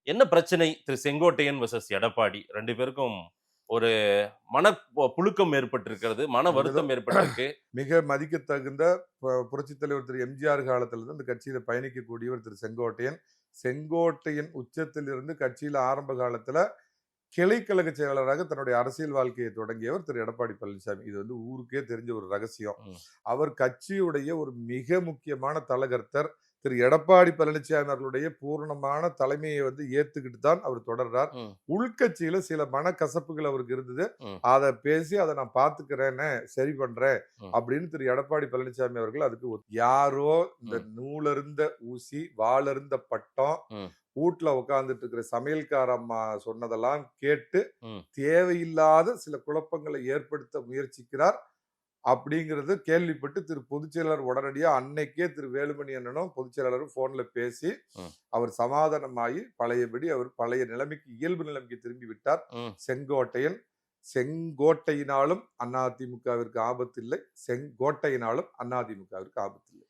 என்ன பிரச்சனை? திரு செங்கோட்டையன் வெர்சஸ் எடப்பாடி 2 பேருக்கும் ஒரு மன புழுக்கம் ஏற்பட்டிருக்கிறது. மன முதல்ல வருத்தம் ஏற்பட்டிருக்கு. மிக மதிக்கத்தகுந்த புரட்சித் தலைவர் திரு எம்ஜிஆர் காலத்துல இருந்து இந்த கட்சியில பயணிக்கக்கூடியவர் திரு செங்கோட்டையன். செங்கோட்டையன் உச்சத்தில் இருந்து கட்சியில ஆரம்ப காலத்துல கிளைக்கழக செயலாளராக தன்னுடைய அரசியல் வாழ்க்கையை தொடங்கியவர் திரு எடப்பாடி பழனிசாமி. இது வந்து ஊருக்கே தெரிஞ்ச ஒரு ரகசியம். ம். அவர் கட்சியுடைய ஒரு மிக முக்கியமான தலகர்த்தர். திரு எடப்பாடி பழனிசாமி அவர்களுடைய பூரணமான தலைமையை வந்து ஏத்துக்கிட்டு தான் அவர் தொடர்றார். ம். உள்கட்சியில சில மனக்கசப்புகள் அவருக்கு இருந்தது. ம். அத பேசி அத நான் பார்த்துக்கிறேன்னு, சரி பண்றேன் ம். அப்படின்னு திரு எடப்பாடி பழனிசாமி அவர்கள் அதுக்கு யாரோ இந்த ம். நூலருந்த ஊசி, வாளருந்த பட்டம், ம். வூட்ல உட்கார்ந்துட்டு இருக்கிற சமையல்கார அம்மா சொன்னதெல்லாம் கேட்டு ம். தேவையில்லாத சில குழப்பங்களை ஏற்படுத்த முயற்சிக்கிறார். அப்படிங்கிறது கேள்விப்பட்டு திரு பொதுச்செயலாளர் உடனடியா அன்னைக்கே திரு வேலுமணி அண்ணனும் பொதுச்செயலாளரும் போன்ல பேசி ம். அவர் சமாதானமாகி பழையபடி அவர் பழைய நிலைமைக்கு இயல்பு நிலைமைக்கு திரும்பி விட்டார். ம். செங்கோட்டையன் செங்கோட்டையினாலும் அதிமுகவிற்கு ஆபத்து இல்லை, செங்கோட்டையினாலும் அதிமுகவிற்கு ஆபத்து இல்லை.